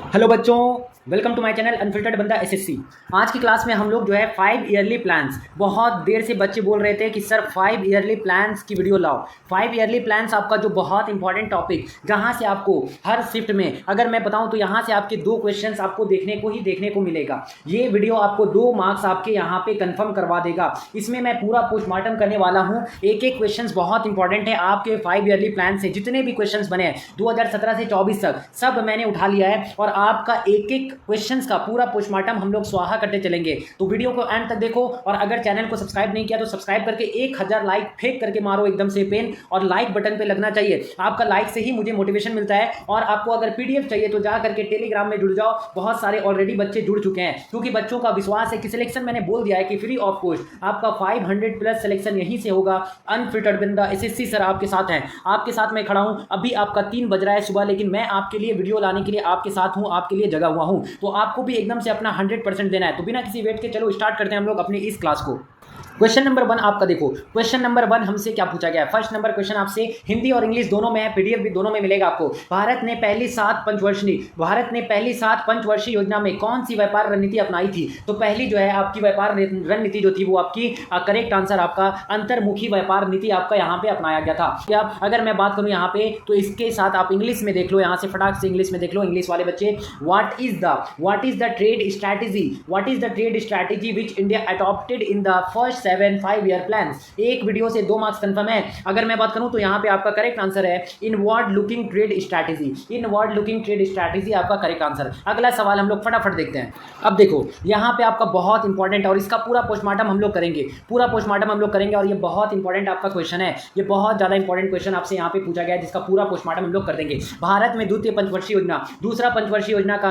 Hello बच्चों, welcome to my channel unfiltered बंदा SSC. आज की क्लास में हम लोग जो है 5 ईयरली प्लान्स, बहुत देर से बच्चे बोल रहे थे कि सर 5 ईयरली प्लान्स की वीडियो लाओ। 5 ईयरली प्लान्स आपका जो बहुत इंपॉर्टेंट टॉपिक, जहां से आपको हर शिफ्ट में अगर मैं बताऊं तो यहां से आपके 2 क्वेश्चंस आपको देखने को मिलेगा। ये वीडियो आपको 2 मार्क्स आपके यहाँ पे कंफर्म करवा देगा। इसमें मैं पूरा पोस्टमार्टम करने वाला हूँ। एक एक क्वेश्चन बहुत इंपॉर्टेंट है आपके 5 ईयरली प्लान से। जितने भी क्वेश्चन बने हैं 2017 से 24 तक सब मैंने उठा लिया है और आपका एक एक क्वेश्चंस का पूरा पोस्टमार्टम हम लोग स्वाहा करते चलेंगे। तो वीडियो को एंड तक देखो और अगर चैनल को सब्सक्राइब नहीं किया तो सब्सक्राइब करके 1000 लाइक फेंक करके मारो एकदम से पेन, और लाइक बटन पे लगना चाहिए। आपका लाइक से ही मुझे मोटिवेशन मिलता है। और आपको अगर पीडीएफ चाहिए तो जा करके टेलीग्राम में जुड़ जाओ। बहुत सारे ऑलरेडी बच्चे जुड़ चुके हैं क्योंकि बच्चों का विश्वास है कि सिलेक्शन मैंने बोल दिया है कि फ्री ऑफ कॉस्ट आपका 500 प्लस सिलेक्शन यहीं से होगा। अनफिल्टर्ड बंदा एसएससी सर आपके साथ हैं, आपके साथ मैं खड़ा हूं। अभी आपका 3 बज रहा है सुबह, लेकिन मैं आपके लिए वीडियो लाने के लिए आपके साथ हूं, आपके लिए जगा हुआ हूं। तो आपको भी एकदम से अपना 100% देना है। तो बिना किसी वेट के चलो स्टार्ट करते हैं हम लोग अपनी इस क्लास को। क्वेश्चन नंबर 1 आपका देखो। क्वेश्चन नंबर 1 हमसे क्या पूछा गया है। फर्स्ट नंबर क्वेश्चन आपसे हिंदी और इंग्लिश दोनों में है, पीडीएफ भी दोनों में मिलेगा आपको। भारत ने पहली 7 पंचवर्षीय योजना में कौन सी व्यापार रणनीति अपनाई थी। तो पहली जो है आपकी व्यापार रणनीति जो थी वो आपकी करेक्ट आंसर आपका अंतर्मुखी व्यापार नीति आपका यहाँ पे अपनाया गया था। क्या अगर मैं बात करूँ यहाँ पे तो इसके साथ आप इंग्लिश में देख लो, यहाँ से फटाक से इंग्लिश में देख लो इंग्लिश वाले बच्चे। What is the trade strategy which India adopted in the first 5 year plan. एक वीडियो से 2 मार्क्स कंफर्म है। अगर मैं बात करूं तो यहां पे आपका करेक्ट आंसर है इनवर्ड लुकिंग ट्रेड स्ट्रैटेजी आपका करेक्ट आंसर। अगला सवाल हम लोग फटाफट देखते हैं। अब देखो यहां पे आपका बहुत इंपॉर्टेंट है और इसका पूरा पोस्टमार्टम हम लोग करेंगे, और ये बहुत इंपॉर्टेंट आपका क्वेश्चन है। ये बहुत ज्यादा इंपॉर्टेंट क्वेश्चन आपसे यहां पे पूछा गया है जिसका पूरा पोस्टमार्टम हम लोग कर देंगे। भारत में द्वितीय पंचवर्षीय योजना, दूसरा पंचवर्षीय योजना का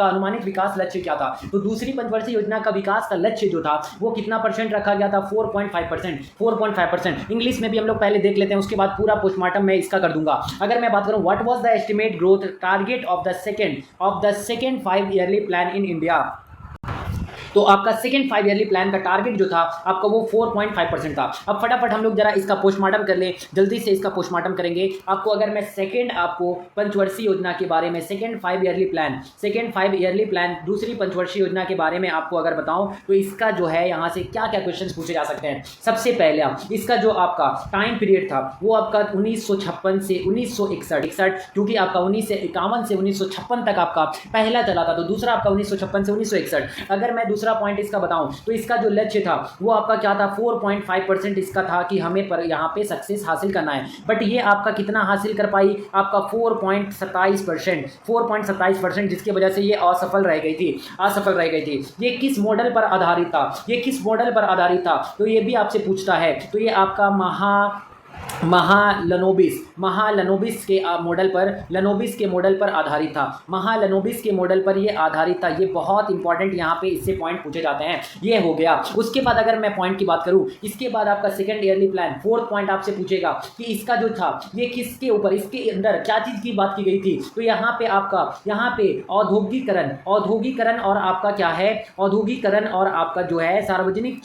अनुमानित विकास लक्ष्य क्या था। तो दूसरी पंचवर्षीय योजना का विकास का लक्ष्य जो था वो कितना परसेंट रखा गया था, 4.5%। इंग्लिश में भी हम लोग पहले देख लेते हैं, उसके बाद पूरा पोस्टमार्टम मैं इसका कर दूंगा। अगर मैं बात करूं what was the estimate growth target of the second 5 yearly plan in India. तो आपका सेकंड 5 ईयरली प्लान का टारगेट जो था आपका वो 4.5% था। अब फटाफट हम लोग जरा इसका पोस्टमार्टम कर ले, जल्दी से इसका पोस्टमार्टम करेंगे। आपको अगर मैं आपको पंचवर्षीय योजना के बारे में सेकंड 5 ईयरली प्लान दूसरी पंचवर्षीय योजना के बारे में आपको अगर बताऊं तो इसका जो है यहाँ से क्या क्या क्वेश्चन पूछे जा सकते हैं। सबसे पहले इसका जो आपका टाइम पीरियड था वो आपका 1956 से 1961, क्योंकि आपका 1951 से 1956 तक आपका पहला चला था, तो दूसरा आपका 1956 से 1961। अगर मैं दूसरा पॉइंट इसका बताऊं तो इसका जो लक्ष्य था वो आपका क्या था, 4.5% इसका था कि हमें पर यहाँ पे सक्सेस हासिल करना है। बट ये आपका कितना हासिल कर पाई, आपका 4.27%, जिसकी वजह से ये असफल रह गई थी। ये किस मॉडल पर आधारित था, तो ये भी आपसे पूछता है। तो ये आपका महालनोबिस के मॉडल पर आधारित था। ये बहुत इंपॉर्टेंट यहाँ पे इससे पॉइंट पूछे जाते हैं। ये हो गया। उसके बाद अगर मैं पॉइंट की बात करूँ, इसके बाद आपका second yearly plan 4th point आपसे पूछेगा कि इसका जो था ये किसके ऊपर, इसके अंदर क्या चीज की बात की गई थी। तो यहाँ पे औद्योगिकरण और आपका क्या है, औद्योगिकरण और आपका जो है सार्वजनिक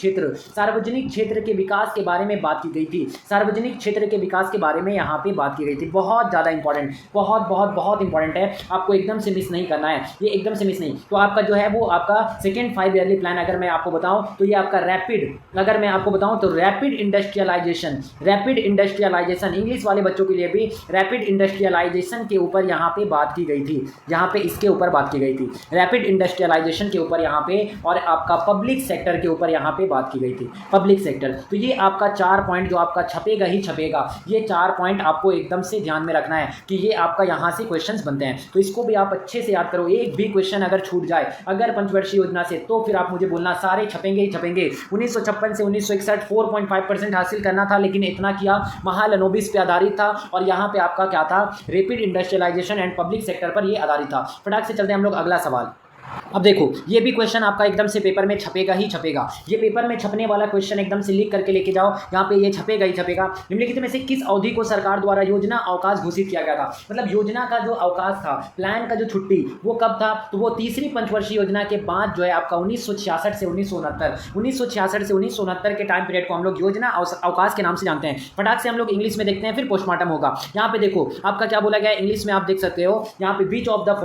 क्षेत्र के विकास के बारे में बात की गई थी। सार्वजनिक क्षेत्र के विकास के बारे में यहाँ पे बात की गई थी। बहुत ज़्यादा इंपॉर्टेंट, बहुत इंपॉर्टेंट है, आपको एकदम से मिस नहीं करना है, ये एकदम से मिस नहीं। तो आपका जो है वो आपका सेकंड 5 ईयरली प्लान अगर मैं आपको बताऊं तो ये आपका रैपिड इंडस्ट्रियलाइजेशन, इंग्लिश वाले बच्चों के लिए भी रैपिड इंडस्ट्रियलाइजेशन के ऊपर यहाँ पे बात की गई थी, यहाँ पे इसके ऊपर बात की गई थी, रैपिड इंडस्ट्रियलाइजेशन के ऊपर यहाँ पे, और आपका पब्लिक सेक्टर के ऊपर यहाँ पे बात की गई थी, पब्लिक सेक्टर। तो ये आपका 4 पॉइंट जो आपका छपेगा, ये 4 पॉइंट आपको एकदम से ध्यान में रखना है कि ये आपका यहाँ से क्वेश्चंस बनते हैं। तो इसको भी आप अच्छे से याद करो। एक भी क्वेश्चन अगर छूट जाए अगर पंचवर्षीय योजना से तो फिर आप मुझे बोलना, सारे छपेंगे ही छपेंगे। 1956 से 1961 4.5% हासिल करना था, लेकिन इतना किया महालनोबिस पे आधारित था, और यहाँ पे आपका क्या था, rapid industrialisation and public sector पर ये आधारित था। फटाक से चलते हैं हम लोग अगला सवाल। अब देखो, ये भी क्वेश्चन आपका एकदम से पेपर में छपेगा ही छपेगा। ये पेपर में छपने वाला क्वेश्चन एकदम से लिख करके लेके जाओ, यहाँ पे ये छपेगा ही छपेगा। निम्नलिखित में से किस अवधि को सरकार द्वारा योजना अवकाश घोषित किया गया था? मतलब योजना का जो अवकाश था, प्लान का जो छुट्टी, वो कब था? तो वो तीसरी पंचवर्षीय योजना के बाद जो है आपका 1966 से 1969 से 1969 के टाइम पीरियड को हम लोग योजना अवकाश के नाम से जानते हैं। फटाक से हम लोग इंग्लिश में देखते हैं, फिर पोस्टमार्टम होगा। यहाँ पे देखो आपका क्या बोला गया है इंग्लिश में, आप देख सकते हो यहाँ पे विच of the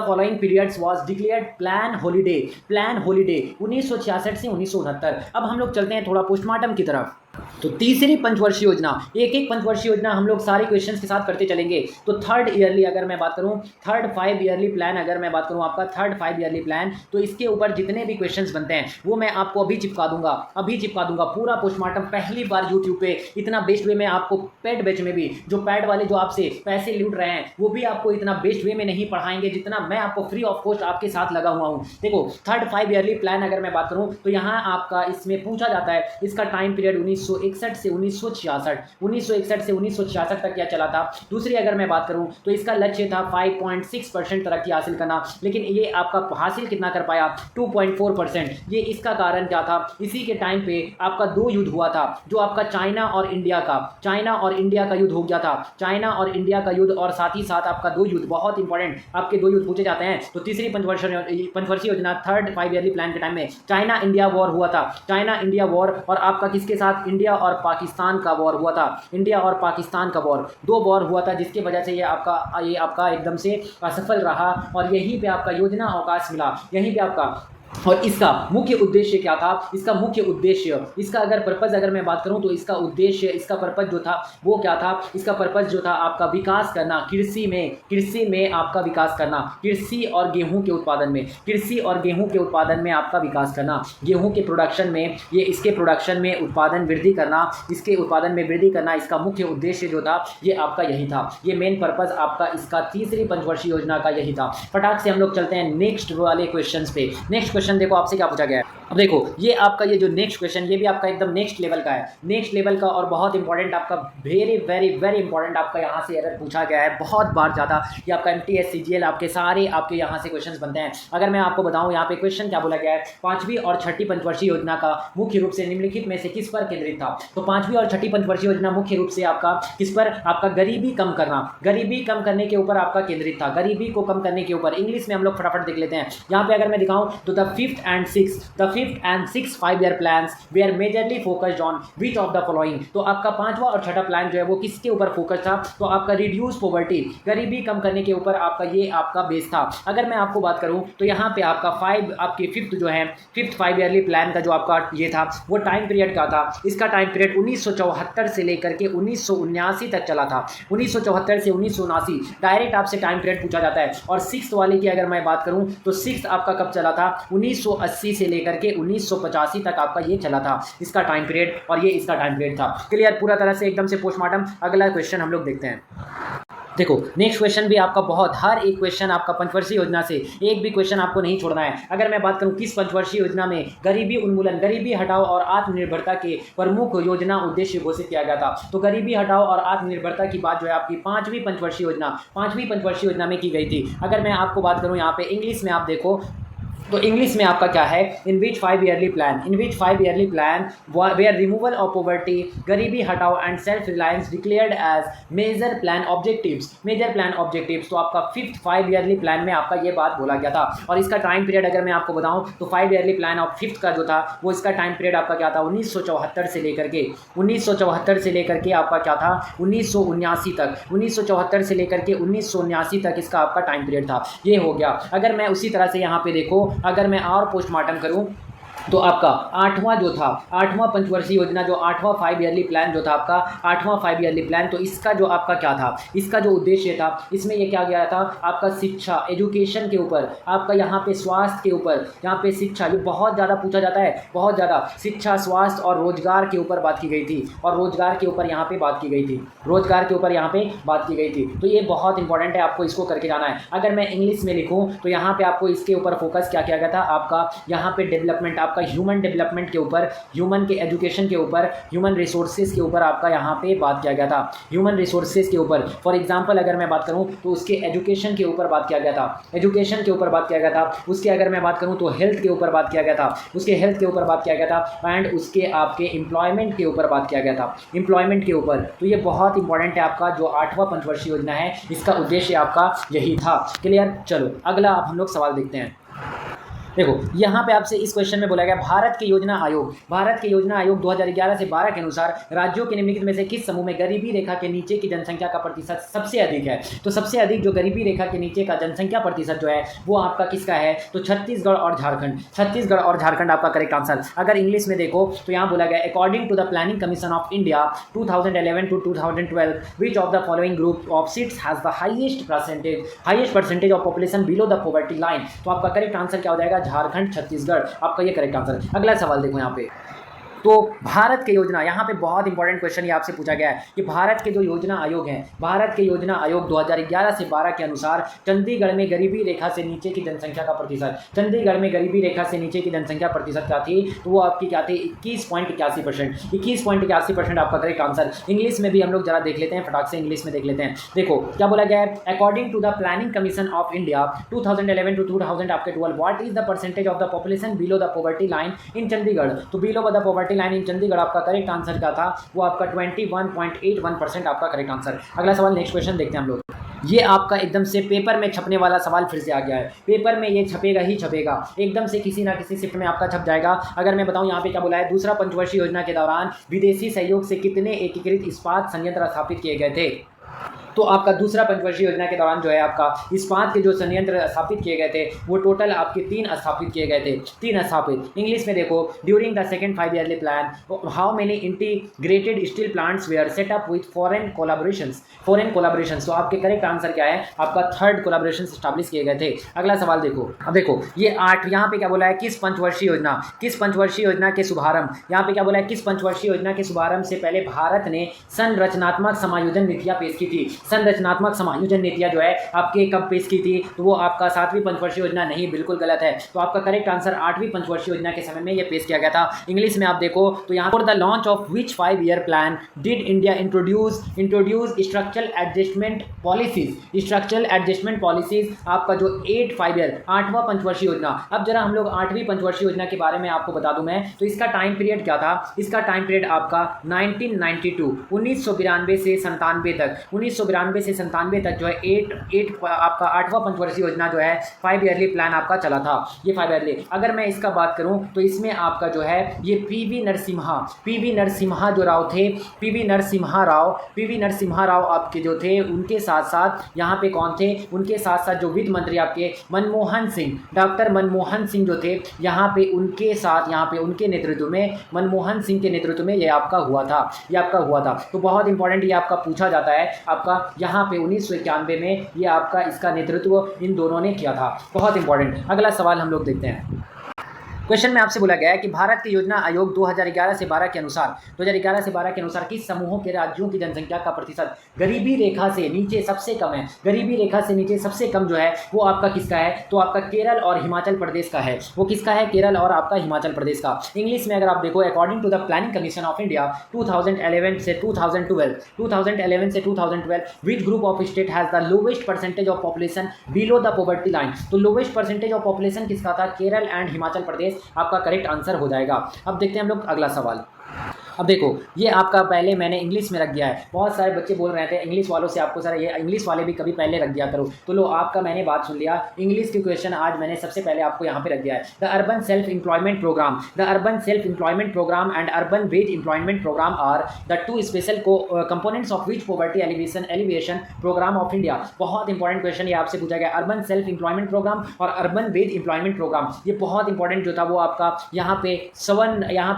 following periods was declared plan holiday 1966 से 1969। अब हम लोग चलते हैं थोड़ा पोस्टमार्टम की तरफ। तो तीसरी पंचवर्षीय योजना, एक एक पंचवर्षीय योजना हम लोग सारे क्वेश्चंस के साथ करते चलेंगे। तो थर्ड ईयरली अगर मैं बात करूं, थर्ड 5 ईयरली प्लान अगर मैं बात करूं, आपका थर्ड 5 ईयरली प्लान, तो इसके ऊपर जितने भी क्वेश्चंस बनते हैं वो मैं आपको अभी चिपका दूंगा पूरा पोस्टमार्टम। पहली बार यूट्यूब पे इतना बेस्ट वे में आपको पेड बैच में भी, जो पैड वाले जो आपसे पैसे लूट रहे हैं वो भी आपको इतना बेस्ट वे में नहीं पढ़ाएंगे जितना मैं आपको फ्री ऑफ कॉस्ट आपके साथ लगा हुआ हूँ। देखो थर्ड 5 ईयरली प्लान अगर मैं बात करूँ तो यहाँ आपका इसमें पूछा जाता है इसका टाइम पीरियड 1961 से 1966 से 1966 तक क्या चला था। दूसरी अगर मैं बात करूं तो इसका लक्ष्य था 5.6% तरक्की हासिल करना, लेकिन ये आपका हासिल कितना कर पाया? 2.4%। ये इसका कारण क्या था? इसी के टाइम पे आपका 2 युद्ध हुआ था, जो आपका चाइना और इंडिया का युद्ध हो गया था। चाइना और इंडिया का युद्ध, और साथ ही साथ आपका 2 युद्ध, बहुत इंपॉर्टेंट आपके 2 युद्ध पूछे जाते हैं। तो तीसरी पंचवर्षीय योजना थर्ड 5 ईयरली प्लान के टाइम में चाइना इंडिया वॉर हुआ था। चाइना इंडिया वॉर, और आपका किसके साथ? इंडिया और पाकिस्तान का वॉर हुआ था। इंडिया और पाकिस्तान का वॉर, 2 वॉर हुआ था, जिसकी वजह से ये आपका एकदम से असफल रहा, और यहीं पे आपका योजना अवकाश मिला, यहीं पे आपका। और इसका मुख्य उद्देश्य क्या था? इसका मुख्य उद्देश्य, इसका अगर पर्पज़ अगर मैं बात करूं तो इसका उद्देश्य, इसका पर्पज़ जो था वो क्या था? इसका पर्पज़ जो था आपका विकास करना, कृषि में आपका विकास करना, कृषि और गेहूं के उत्पादन में आपका विकास करना, गेहूं के प्रोडक्शन में, इसके प्रोडक्शन में उत्पादन वृद्धि करना, इसके उत्पादन में वृद्धि करना, इसका मुख्य उद्देश्य जो था ये आपका यही था। ये मेन पर्पज़ आपका इसका तीसरी पंचवर्षीय योजना का यही था। फटाक से हम लोग चलते हैं नेक्स्ट वाले क्वेश्चन पे। नेक्स्ट क्वेश्चन देखो आपसे क्या पूछा गया है। अब देखो ये आपका ये जो नेक्स्ट क्वेश्चन, ये भी आपका एकदम नेक्स्ट लेवल का है, नेक्स्ट लेवल का, और बहुत इंपॉर्टेंट आपका, वेरी वेरी वेरी इंपॉर्टेंट आपका यहाँ से एरर पूछा गया है बहुत बार ज़्यादा। ये आपका MTS CGL आपके सारे आपके यहाँ से क्वेश्चंस बनते हैं। अगर मैं आपको बताऊँ यहाँ पे क्वेश्चन क्या बोला गया है, 5वीं और 6ठी पंचवर्षीय योजना का मुख्य रूप से निम्नलिखित में से किस पर केंद्रित था? तो 5वीं और 6ठी पंचवर्षीय योजना मुख्य रूप से आपका किस पर? आपका गरीबी कम करना, गरीबी कम करने के ऊपर आपका केंद्रित था, गरीबी को कम करने के ऊपर। इंग्लिश में हम लोग फटाफट देख लेते हैं। यहाँ पे अगर मैं दिखाऊँ तो the fifth and six 5 year plans they are majorly focused on which of the following. तो आपका 5वां और 6ठा प्लान जो है वो किसके ऊपर फोकस था? तो आपका रिड्यूस पॉवर्टी, गरीबी कम करने के ऊपर आपका ये आपका बेस था। अगर मैं आपको बात करूं तो यहाँ पे आपका फिफ्थ 5 ईयरली प्लान का जो आपका ये था वो टाइम पीरियड का था। इसका टाइम पीरियड 1974 से लेकर के 1979 तक चला था। 1974 से 1979 डायरेक्ट आपसे टाइम पीरियड पूछा जाता है। और 6th वाले की अगर मैं बात करूं तो 6th आपका कब चला था? 1980 से लेकर के 1985 तक आपका ये चला था, इसका टाइम पीरियड, और ये इसका टाइम पीरियड था। क्लियर पूरा तरह से एकदम से पोस्टमार्टम। अगला क्वेश्चन हम लोग देखते हैं। देखो नेक्स्ट क्वेश्चन भी आपका बहुत, हर एक क्वेश्चन आपका पंचवर्षीय योजना से एक भी क्वेश्चन आपको नहीं छोड़ना है। अगर मैं बात करूं किस पंचवर्षीय योजना में गरीबी उन्मूलन, गरीबी हटाओ और आत्मनिर्भरता के प्रमुख योजना उद्देश्य घोषित किया गया था। तो गरीबी हटाओ और आत्मनिर्भरता की बात जो है आपकी 5वीं पंचवर्षीय योजना में की गई थी। अगर मैं आपको बात करूं यहाँ पे इंग्लिश में आप देखो तो इंग्लिश में आपका क्या है? In which 5 yearly plan where removal of poverty, गरीबी हटाओ and self reliance declared as major plan objectives. तो आपका 5th 5 ईयरली प्लान में आपका ये बात बोला गया था। और इसका टाइम पीरियड अगर मैं आपको बताऊं तो 5 ईयरली प्लान ऑफ 5th का जो था वो इसका टाइम पीरियड आपका क्या था? 1974 से लेकर के आपका क्या था? 1979 तक, 1974 से लेकर के 1979 तक इसका आपका टाइम पीरियड था। ये हो गया। अगर मैं उसी तरह से यहाँ पे देखो, अगर मैं और पोस्टमार्टम करूं तो आपका 8वां पंचवर्षीय योजना, जो 8वां 5 ईयरली प्लान जो था आपका 8वां 5 ईयरली प्लान, तो इसका जो आपका क्या था? इसका जो उद्देश्य था इसमें ये क्या गया था? आपका शिक्षा, एजुकेशन के ऊपर, आपका यहाँ पे स्वास्थ्य के ऊपर, यहाँ पे शिक्षा, ये बहुत ज़्यादा पूछा जाता है, बहुत ज़्यादा शिक्षा, स्वास्थ्य और रोजगार के ऊपर बात की गई थी। और रोजगार के ऊपर यहाँ पे बात की गई थी, तो ये बहुत इंपॉर्टेंट है, आपको इसको करके जाना है। अगर मैं इंग्लिश में लिखूँ तो यहाँ पे आपको इसके ऊपर फोकस क्या किया गया था? आपका यहाँ पे डेवलपमेंट, आपका ह्यूमन डेवलपमेंट के ऊपर, ह्यूमन के एजुकेशन के ऊपर, ह्यूमन रिसोर्सेज के ऊपर आपका यहाँ पे बात किया गया था। ह्यूमन रिसोर्सेज के ऊपर फॉर एग्जांपल अगर मैं बात करूँ तो उसके एजुकेशन के ऊपर बात किया गया था, एजुकेशन के ऊपर बात किया गया था। उसके अगर मैं बात करूँ तो हेल्थ के ऊपर बात किया गया था, उसके हेल्थ के ऊपर बात किया गया था। एंड उसके आपके एम्प्लॉयमेंट के ऊपर बात किया गया था, एम्प्लॉयमेंट के ऊपर। तो ये बहुत इंपॉर्टेंट है आपका जो 8वां पंचवर्षीय योजना है, इसका उद्देश्य आपका यही था। क्लियर। चलो अगला आप हम लोग सवाल देखते हैं। देखो यहाँ पे आपसे इस क्वेश्चन में बोला गया भारत के योजना आयोग, भारत के योजना आयोग 2011 से 12 के अनुसार राज्यों के निम्नलिखित में से किस समूह में गरीबी रेखा के नीचे की जनसंख्या का प्रतिशत सबसे अधिक है। तो सबसे अधिक जो गरीबी रेखा के नीचे का जनसंख्या प्रतिशत जो है वो आपका किसका है, तो छत्तीसगढ़ और झारखंड, छत्तीसगढ़ और झारखंड आपका करेक्ट आंसर। अगर इंग्लिश में देखो तो यहाँ बोला गया according to the planning commission of India 2011 to 2012 which of the following group of seats has the highest percentage of population below the poverty line. तो आपका करेक्ट आंसर क्या हो जाएगा, झारखंड छत्तीसगढ़, आपका ये करेक्ट आंसर। अगला सवाल देखो यहाँ पे, तो भारत के योजना, यहाँ पे बहुत इंपॉर्टेंट क्वेश्चन ये आपसे पूछा गया है कि भारत के जो योजना आयोग हैं, भारत के योजना आयोग 2011 से 12 के अनुसार चंडीगढ़ में गरीबी रेखा से नीचे की जनसंख्या का प्रतिशत, चंडीगढ़ में गरीबी रेखा से नीचे की जनसंख्या प्रतिशत क्या थी, तो वो आपकी क्या थी 21.81%, 21.81% आपका करेक्ट आंसर। इंग्लिश में भी हम लोग जरा देख लेते हैं, फटाक से इंग्लिश में देख लेते हैं। देखो क्या बोला गया है, according to the planning commission of India 2011 to 2012 what is the percentage of the population below the poverty line in Chandigarh. तो below the poverty line in Chandigarh आपका करेक्ट आंसर क्या था, वो आपका 21.81% आपका करेक्ट आंसर। अगला सवाल नेक्स्ट क्वेश्चन देखते हैं हम लोग। ये आपका एकदम से पेपर में छपने वाला सवाल फिर से आ गया है, पेपर में ये छपेगा ही छपेगा, एकदम से किसी ना किसी शिफ्ट में आपका छप जाएगा। अगर मैं बताऊं यहाँ पे क्या बोला है, दूसरा पंचवर्षीय योजना के दौरान विदेशी सहयोग से कितने एकीकृत इस्पात संयंत्र स्थापित किए गए थे। तो आपका दूसरा पंचवर्षीय योजना के दौरान जो है आपका इस्पात के जो संयंत्र स्थापित किए गए थे वो टोटल आपके 3 स्थापित किए गए थे, 3 स्थापित। इंग्लिश में देखो during the second 5 yearly plan how many integrated steel plants were set up with foreign collaborations. तो आपके करेक्ट आंसर क्या है, आपका 3rd कोलाबोरेशन स्टैब्लिश किए गए थे। अगला सवाल देखो, अब देखो ये 8 यहाँ पे क्या बोला है, किस पंचवर्षीय योजना के शुभारंभ, यहाँ पे क्या बोला है, किस पंचवर्षीय योजना के शुभारंभ से पहले भारत ने संरचनात्मक समायोजन नीतियाँ पेश की थी। संरचनात्मक समायोजन नीतियां जो है आपके कब पेश की थी, तो वो आपका 7वीं पंचवर्षीय योजना नहीं, बिल्कुल गलत है। तो आपका करेक्ट आंसर 8वीं पंचवर्षीय योजना के समय में ये पेश किया गया था। इंग्लिश में आप देखो तो यहाँ पर the launch of which 5 year plan did India introduce structural adjustment policies, आपका जो 5 ईयर 8वां पंचवर्षीय योजना। अब जरा हम लोग 8वीं पंचवर्षीय योजना के बारे में आपको बता दूं मैं, तो इसका टाइम पीरियड क्या था, इसका टाइम पीरियड आपका 1992 से 97 तक, 1992 से 97 तक जो है 8 आपका 8वां पंचवर्षीय योजना जो है 5 ईयरली प्लान आपका चला था, ये 5 ईयरली। अगर मैं इसका बात करूं तो इसमें आपका जो है ये पीवी नरसिम्हा जो राव थे, पीवी नरसिम्हा राव आपके जो थे, उनके साथ साथ यहाँ पे कौन थे, उनके साथ साथ जो वित्त मंत्री आपके मनमोहन सिंह, डॉक्टर मनमोहन सिंह जो थे, यहाँ पे उनके साथ, यहाँ पे उनके नेतृत्व में, मनमोहन सिंह के नेतृत्व में ये आपका हुआ था, तो बहुत इंपॉर्टेंट ये आपका पूछा जाता है आपका यहाँ पे 1991 में ये आपका इसका नेतृत्व इन दोनों ने किया था, बहुत इंपॉर्टेंट। अगला सवाल हम लोग देखते हैं। क्वेश्चन में आपसे बोला गया है कि भारत के योजना आयोग 2011 से 12 के अनुसार किस समूहों के राज्यों की जनसंख्या का प्रतिशत गरीबी रेखा से नीचे सबसे कम है, गरीबी रेखा से नीचे सबसे कम जो है वो आपका किसका है, तो आपका केरल और हिमाचल प्रदेश का है। वो किसका है, केरल और आपका हिमाचल प्रदेश का। इंग्लिश में अगर आप देखो according to the planning commission of India 2011 से 2012 which group of state has the lowest percentage of population below the poverty line. तो लोवेस्ट परसेंटेज ऑफ पॉपुलेशन किसका था, केरल एंड हिमाचल प्रदेश, आपका करेक्ट आंसर हो जाएगा। अब देखते हैं हम लोग अगला सवाल। अब देखो ये आपका पहले मैंने इंग्लिश में रख दिया है, बहुत सारे बच्चे बोल रहे थे इंग्लिश वालों से आपको सर ये इंग्लिश वाले भी कभी पहले रख दिया करो, तो लो आपका मैंने बात सुन लिया, इंग्लिश के क्वेश्चन आज मैंने सबसे पहले आपको यहाँ पे रख दिया है। The urban self employment programme and urban wage employment programme are the 2 special components of which poverty elevation programme of India. बहुत इंपॉर्टेंट क्वेश्चन ये आपसे पूछा गया, अर्बन सेल्फ एम्प्लॉयमेंट प्रोग्राम और अर्बन वेज एम्प्लॉयमेंट प्रोग्राम, ये बहुत important जो था वो आपका यहाँ पे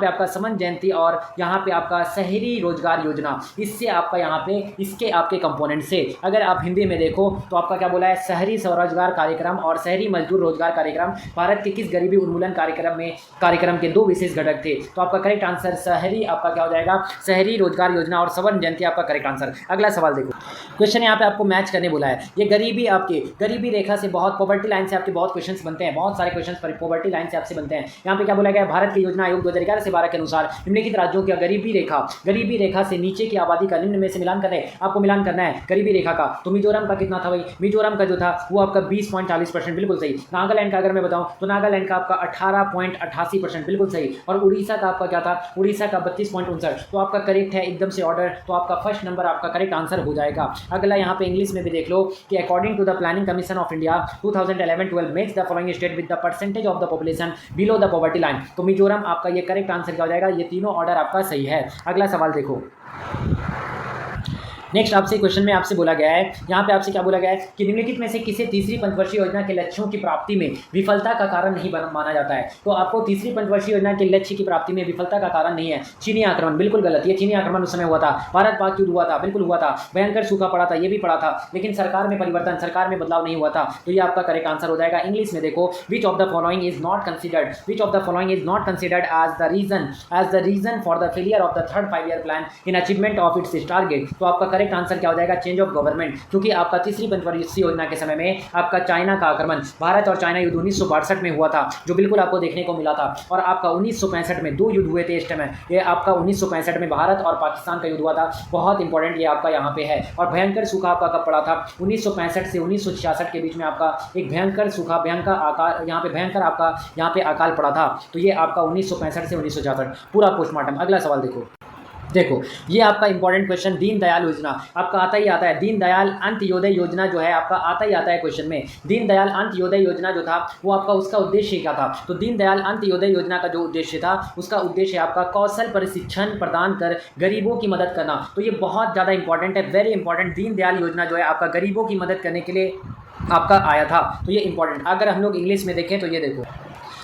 आपका समन जयंती और यहाँ पे आपका शहरी रोजगार योजना, इससे आपका यहाँ पे इसके आपके कंपोनेंट से अगर आप हिंदी में देखो तो आपका क्या बोला है, शहरी स्वरोजगार कार्यक्रम और शहरी मजदूर रोजगार कार्यक्रम भारत के किस गरीबी उन्मूलन कार्यक्रम के दो विशेष घटक थे। तो आपका करेक्ट आंसर शहरी आपका क्या हो जाएगा, शहरी रोजगार योजना और स्वर्ण जयंती आपका करेक्ट आंसर। अगला सवाल देखो, क्वेश्चन यहाँ पे आपको मैच करने बोला है। ये गरीबी रेखा से बहुत, पॉवर्टी लाइन से आपके बहुत क्वेश्चंस बनते हैं, बहुत सारे क्वेश्चंस पॉवर्टी लाइन से आपसे बनते हैं। यहाँ पे क्या बोला गया, भारत के योजना आयोग 2011 से 12 के अनुसार निम्नलिखित राज्यों की गरीबी रेखा से नीचे की आबादी का निम्न में से मिलान करें। आपको मिलान करना है गरीबी रेखा का। तो मिजोरम का कितना था भाई, मिजोरम का जो था वो आपका 20.40%, बिल्कुल सही। नागालैंड का अगर मैं बताऊं तो नागालैंड का आपका 18.88%, बिल्कुल सही। और उड़ीसा का आपका क्या था, उड़ीसा का 32.59। तो आपका करेक्ट है एकदम से ऑर्डर, तो आपका फर्स्ट नंबर आपका करेक्ट आंसर हो जाएगा। अगला यहाँ पे इंग्लिश में भी देख लो कि according to the planning commission of India 2011-12 makes the following state with the percentage of the population below the poverty line. तो मिजोरम आपका ये करेक्ट आंसर क्या हो जाएगा, ये तीनों ऑर्डर आपका सही है। अगला सवाल देखो, नेक्स्ट आपसे क्वेश्चन में आपसे बोला गया है, यहाँ पे आपसे क्या बोला गया है कि निम्नलिखित में से किसे तीसरी पंचवर्षीय योजना के लक्ष्यों की प्राप्ति में विफलता का कारण नहीं माना जाता है। तो आपको तीसरी पंचवर्षीय योजना के लक्ष्य की प्राप्ति में विफलता का कारण नहीं है चीनी आक्रमण, बिल्कुल गलत। ये चीनी आक्रमण उस समय हुआ था, भारत पाक युद्ध हुआ था, बिल्कुल हुआ था। भयंकर सूखा पड़ा था, ये भी पड़ा था, लेकिन सरकार में परिवर्तन, सरकार में बदलाव नहीं हुआ था। तो ये आपका करेक्ट आंसर हो जाएगा। इंग्लिश में देखो, which of the following is not considered as the reason for the failure of the third 5 year plan in achievement of its target. तो आपका करेक्ट आंसर क्या हो जाएगा, चेंज ऑफ गवर्नमेंट। क्योंकि आपका तीसरी पंचवर्षीय योजना के समय में आपका चाइना का आक्रमण, भारत और चाइना युद्ध 1962 में हुआ था, जो बिल्कुल आपको देखने को मिला था। और आपका 1965 में 2 युद्ध हुए थे इस टाइम। ये आपका 1965 में भारत और पाकिस्तान का युद्ध हुआ था, बहुत इंपॉर्टेंट ये आपका यहाँ पे है। और भयंकर सूखा आपका कब पड़ा था, 1965 से 1966 के बीच में आपका एक भयंकर सूखा, भयंकर अकाल पड़ा था। तो ये आपका 1965 से 1966 पूरा पोस्टमार्टम। अगला सवाल देखो, ये आपका इंपॉर्टेंट क्वेश्चन, दीनदयाल योजना आपका आता ही आता है। दीनदयाल अंत्योदय योजना जो है आपका आता ही आता है क्वेश्चन में। दीनदयाल अंत्योदय योजना जो था वो आपका, उसका उद्देश्य क्या था। तो दीनदयाल अंत्योदय योजना का जो उद्देश्य था, उसका उद्देश्य आपका कौशल प्रशिक्षण प्रदान कर गरीबों की मदद करना। तो ये बहुत ज़्यादा इंपॉर्टेंट है, वेरी इंपॉर्टेंट। दीनदयाल योजना जो है आपका गरीबों की मदद करने के लिए आपका आया था, तो ये इंपॉर्टेंट। अगर हम लोग इंग्लिश में देखें तो ये देखो,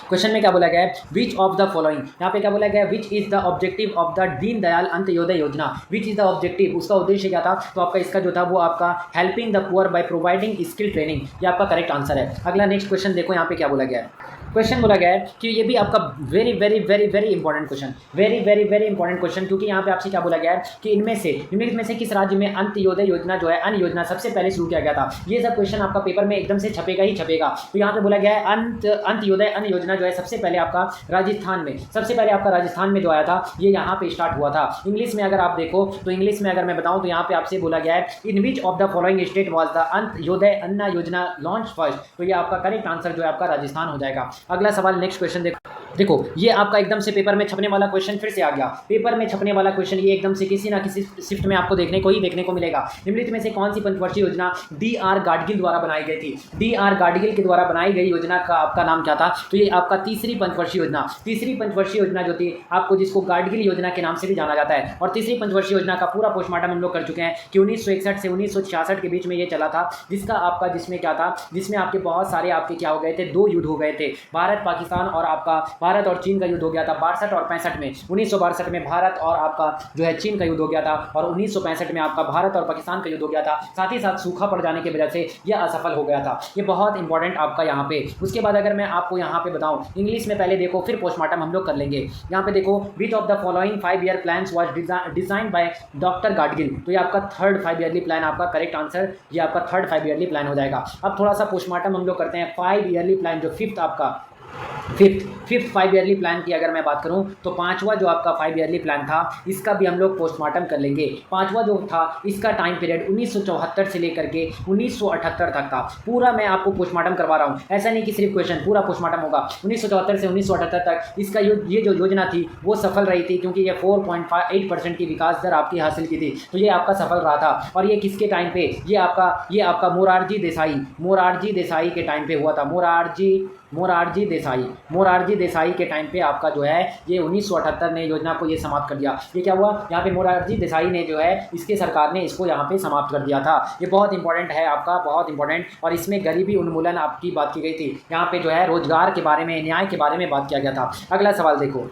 क्वेश्चन में क्या बोला गया है, विच ऑफ द फॉलोइंग, यहाँ पे क्या बोला गया है, which is the objective of the Deendayal Antyodaya Yojana. Which is the objective, उसका उद्देश्य क्या था। तो आपका इसका जो था वो आपका helping the poor by providing skill training, ये आपका करेक्ट आंसर है। अगला नेक्स्ट क्वेश्चन देखो, यहाँ पे क्या बोला गया है। क्वेश्चन बोला गया है कि ये भी आपका very very very very important question, very very very important question. क्योंकि यहाँ पे आपसे क्या बोला गया है कि इनमें से किस राज्य में अंत्योदय योजना जो है, अन्न योजना सबसे पहले शुरू किया गया था। ये सब क्वेश्चन आपका पेपर में एकदम से छपेगा ही छपेगा। तो यहाँ पे बोला गया है अंत्योदय अन्न योजना जो है सबसे पहले आपका राजस्थान में जो आया था, ये यहाँ पे स्टार्ट हुआ था। इंग्लिश में अगर आप देखो तो इंग्लिश में अगर मैं बताऊँ तो यहाँ पे आपसे बोला गया है, in which of the following state was the Antyodaya Anna Yojana launch first. तो ये आपका करेक्ट आंसर जो है आपका राजस्थान हो जाएगा। अगला सवाल, नेक्स्ट क्वेश्चन देखो, ये आपका एकदम से पेपर में छपने वाला क्वेश्चन फिर से आ गया। पेपर में छपने वाला क्वेश्चन ये एकदम से किसी ना किसी शिफ्ट में आपको देखने को मिलेगा। निम्नलिखित में से कौन सी पंचवर्षीय योजना डी.आर. गाडगिल द्वारा बनाई गई थी। डी.आर. गाडगिल के द्वारा बनाई गई योजना का आपका नाम क्या था। तो ये आपका तीसरी पंचवर्षीय योजना जो थी आपको, जिसको गाडगिल योजना के नाम से भी जाना जाता है। और तीसरी पंचवर्षीय योजना का पूरा पोस्टमार्टम हम लोग कर चुके हैं कि 1961 से 1966 के बीच में ये चला था, जिसमें क्या था, जिसमें आपके बहुत सारे आपके क्या हो गए थे, 2 युद्ध हो गए थे। भारत और चीन का युद्ध हो गया था 62 और 65 में। 1962 में भारत और आपका जो है चीन का युद्ध हो गया था, और 1965 में आपका भारत और पाकिस्तान का युद्ध हो गया था। साथ ही साथ सूखा पड़ जाने की वजह से यह असफल हो गया था। ये बहुत इंपॉर्टेंट आपका यहाँ पे। उसके बाद अगर मैं आपको यहाँ पे बताऊँ, इंग्लिश में पहले देखो, फिर पोस्टमार्टम हम लोग कर लेंगे। यहाँ पे देखो, which of the following 5 year plans was design by doctor Gadgil. तो ये आपका थर्ड 5 ईयरली प्लान आपका करेक्ट आंसर, ये आपका थर्ड 5 ईयरली प्लान हो जाएगा। अब थोड़ा सा पोस्टमार्टम हम लोग करते हैं। 5 ईयरली प्लान जो फिफ्थ 5 ईयरली प्लान की अगर मैं बात करूं तो 5वां जो आपका 5 ईयरली प्लान था, इसका भी हम लोग पोस्टमार्टम कर लेंगे। 5वां जो था, इसका टाइम पीरियड 1974 से लेकर के 1978 तक था। पूरा मैं आपको पोस्टमार्टम करवा रहा हूं, ऐसा नहीं कि सिर्फ क्वेश्चन, पूरा पोस्टमार्टम होगा। 1974 से 1978 तक इसका ये जो योजना थी वो सफल रही थी, क्योंकि ये 4.8% की विकास दर आपकी हासिल की थी। तो ये आपका सफल रहा था। और ये किसके टाइम पे, ये आपका मोरारजी देसाई के टाइम पे हुआ था। मोरारजी देसाई के टाइम पे आपका जो है ये 1978 ने योजना को ये समाप्त कर दिया। ये क्या हुआ, यहाँ पे मोरारजी देसाई ने जो है, इसके सरकार ने इसको यहाँ पे समाप्त कर दिया था। ये बहुत इंपॉर्टेंट है आपका, बहुत इंपॉर्टेंट। और इसमें गरीबी उन्मूलन आपकी बात की गई थी। यहाँ पे जो है रोजगार के बारे में, न्याय के बारे में बात किया गया था। अगला सवाल देखो,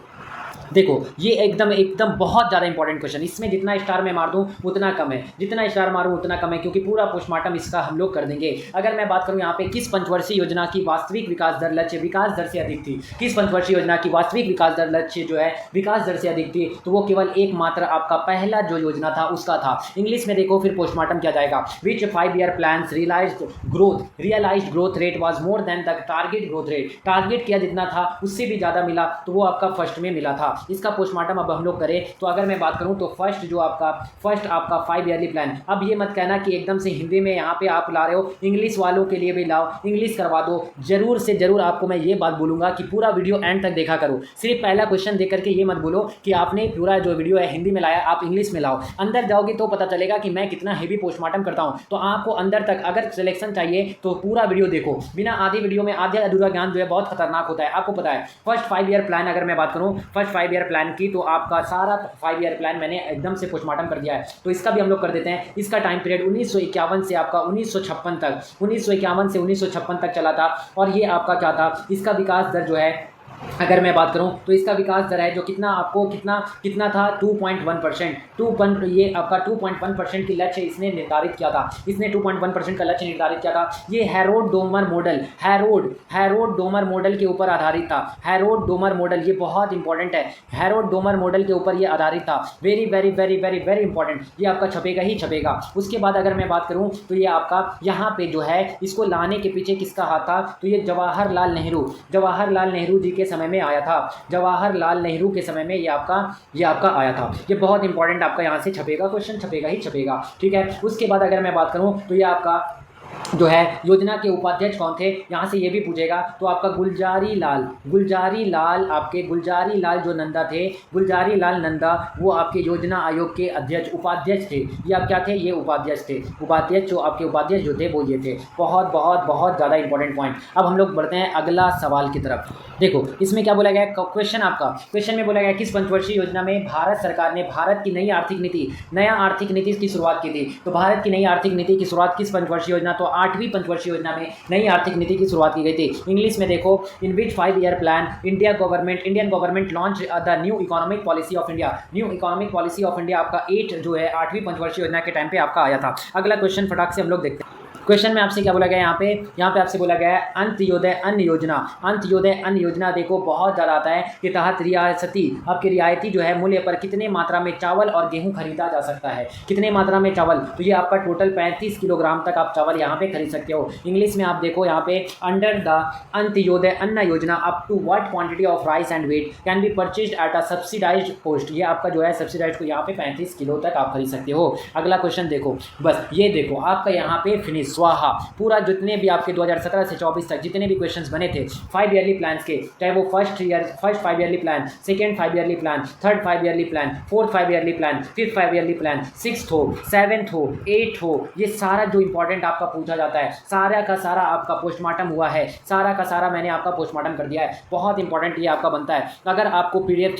देखो ये एकदम एकदम बहुत ज़्यादा इंपॉर्टेंट क्वेश्चन, इसमें जितना स्टार मैं मार दूं उतना कम है, जितना स्टार मारूं उतना कम है, क्योंकि पूरा पोस्टमार्टम इसका हम लोग कर देंगे। अगर मैं बात करूं यहाँ पे किस पंचवर्षीय योजना की वास्तविक विकास दर लक्ष्य विकास दर से अधिक थी, किस पंचवर्षीय योजना की वास्तविक विकास दर लक्ष्य जो है विकास दर से अधिक थी, तो वो केवल एकमात्र आपका पहला जो योजना था उसका था। इंग्लिश में देखो फिर पोस्टमार्टम किया जाएगा, which 5 year plan realised growth rate was more than the target growth rate, target किया जितना था उससे भी ज़्यादा मिला, तो वो आपका फर्स्ट में मिला था। इसका पोस्टमार्टम अब हम लोग करें तो अगर मैं बात करूं तो फर्स्ट आपका 5 ईयरली प्लान, अब ये मत कहना कि एकदम से हिंदी में यहाँ पे आप ला रहे हो, इंग्लिश वालों के लिए भी लाओ, इंग्लिश करवा दो। जरूर से जरूर आपको मैं ये बात बोलूँगा कि पूरा वीडियो एंड तक देखा करो, सिर्फ पहला क्वेश्चन देख करके ये मत बोलो कि आपने पूरा जो वीडियो है हिंदी में लाया, आप इंग्लिश में लाओ। अंदर जाओगे तो पता चलेगा कि मैं कितना हेवी पोस्टमार्टम करता हूँ। तो आपको अंदर तक अगर सिलेक्शन चाहिए तो पूरा वीडियो देखो, बिना आधी वीडियो में आधे अधूरा ज्ञान जो है बहुत खतरनाक होता है, आपको पता है। फर्स्ट 5 ईयर प्लान अगर मैं बात करूँ, फर्स्ट 5 ईयर प्लान की, तो आपका सारा 5 ईयर प्लान मैंने एकदम से पोस्टमार्टम कर दिया है, तो इसका भी हम लोग कर देते हैं। इसका टाइम पीरियड 1951 से आपका 1956 तक, 1951 से 1956 तक चला था। और ये आपका क्या था, इसका विकास दर जो है अगर मैं बात करूं तो इसका विकास दर है जो कितना आपको कितना था 2.1%, ये आपका 2.1% की लक्ष्य इसने निर्धारित किया था, इसने 2.1% का लक्ष्य निर्धारित किया था। ये हैरोल्ड डोमर मॉडल के ऊपर आधारित था। हैरोल्ड डोमर मॉडल ये बहुत इंपॉर्टेंट है, हैरोल्ड डोमर मॉडल के ऊपर ये आधारित था। Very very very very very important, ये आपका छपेगा ही छपेगा। उसके बाद अगर मैं बात करूँ तो ये आपका यहाँ पे जो है इसको लाने के पीछे किसका हाथ था, तो ये जवाहरलाल नेहरू जी के समय में आया था, जवाहरलाल नेहरू के समय में ये आपका आया था। ये बहुत इंपॉर्टेंट आपका यहाँ से छपेगा, क्वेश्चन छपेगा ही छपेगा, ठीक है। उसके बाद अगर मैं बात करूँ तो ये आपका जो है योजना के उपाध्यक्ष कौन थे, यहाँ से ये भी पूछेगा। तो आपका गुलजारी लाल जो नंदा थे, गुलजारी लाल नंदा, वो आपके योजना आयोग के उपाध्यक्ष थे। ये आप क्या थे, ये उपाध्यक्ष थे। उपाध्यक्ष जो आपके उपाध्यक्ष जो थे वो ये थे। बहुत बहुत बहुत ज़्यादा इंपॉर्टेंट पॉइंट। अब हम लोग बढ़ते हैं अगला सवाल की तरफ। देखो इसमें क्या बोला गया है, क्वेश्चन में बोला गया किस पंचवर्षीय योजना में भारत सरकार ने भारत की नई आर्थिक नीति की शुरुआत की थी। तो भारत की नई आर्थिक नीति की शुरुआत किस पंचवर्षीय योजना, तो 8वीं पंचवर्षीय योजना में नई आर्थिक नीति की शुरुआत की गई थी। इंग्लिश में देखो, इन which 5 year plan Indian government launch the new economic policy of India. आपका 8 जो है 8वीं पंचवर्षीय योजना के टाइम पे आपका आया था। अगला क्वेश्चन फटाक से हम लोग देखते हैं। क्वेश्चन में आपसे क्या बोला गया, यहाँ पे आपसे बोला गया है अंत्योदय अन्न योजना। देखो बहुत ज़्यादा आता है के तहत रियायती जो है मूल्य पर कितने मात्रा में चावल और गेहूं खरीदा जा सकता है, कितने मात्रा में चावल, तो ये आपका टोटल 35 किलोग्राम तक आप चावल यहाँ पे खरीद सकते हो। इंग्लिश में आप देखो यहाँ पे under the Antyodaya Anna Yojana up to what quantity of rice and wheat can be purchased at a subsidised cost. ये आपका जो है सब्सिडाइज्ड को यहाँ पे 35 किलो तक आप खरीद सकते हो। अगला क्वेश्चन देखो, बस ये देखो आपका यहाँ पे फिनिश स्वाहा, पूरा जितने भी आपके 2017 से 24 तक जितने भी क्वेश्चंस बने थे 5 ईयरली प्लान्स के, चाहे वो first 5 yearly plan, second 5 yearly plan, third 5 yearly plan, fourth 5 yearly plan, fifth 5 yearly plan, 6th हो, 7th हो, 8th हो, ये सारा जो इंपॉर्टेंट आपका पूछा जाता है सारा का सारा आपका पोस्टमार्टम हुआ है, सारा का सारा मैंने आपका पोस्टमार्टम कर दिया है। बहुत इंपॉर्टेंट ये आपका बनता है। अगर आपको पीडीएफ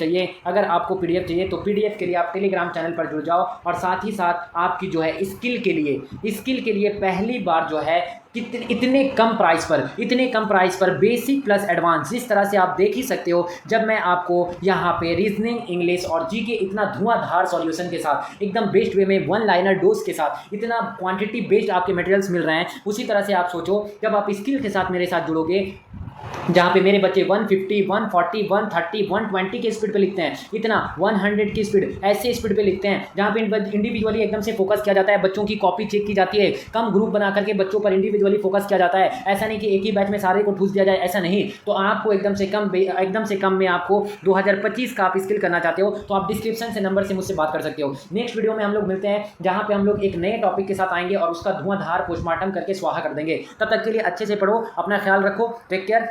चाहिए तो पीडीएफ के लिए आप टेलीग्राम चैनल पर जुड़ जाओ, और साथ ही साथ आपकी जो है स्किल के लिए पहली बार जो है इतने कम प्राइस पर बेसिक प्लस एडवांस, जिस तरह से आप देख ही सकते हो जब मैं आपको यहाँ पे रीजनिंग, इंग्लिश और जीके इतना धुआंधार सॉल्यूशन के साथ एकदम बेस्ट वे में 1 लाइनर डोज के साथ इतना क्वांटिटी बेस्ड आपके मटेरियल्स मिल रहे हैं, उसी तरह से आप सोचो जब आप स्किल के साथ मेरे साथ जुड़ोगे, जहाँ पे मेरे बच्चे 150, 140, 130, 120 के स्पीड पे लिखते हैं, इतना 100 की स्पीड ऐसे स्पीड पे लिखते हैं, जहाँ पे इंडिविजुअली एकदम से फोकस किया जाता है, बच्चों की कॉपी चेक की जाती है, कम ग्रुप बना करके बच्चों पर इंडिविजुअली फोकस किया जाता है। ऐसा नहीं कि एक ही बैच में सारे को ठूस दिया जाए, ऐसा नहीं। तो आपको एकदम से कम में आपको 2025 का आप स्किल करना चाहते हो तो आप डिस्क्रिप्शन से नंबर से मुझसे बात कर सकते हो। नेक्स्ट वीडियो में हम लोग मिलते हैं, जहाँ पे हम लोग एक नए टॉपिक के साथ आएंगे और उसका धुआंधार पोस्टमार्टम करके स्वाहा कर देंगे। तब तक के लिए अच्छे से पढ़ो, अपना ख्याल रखो, टेक केयर।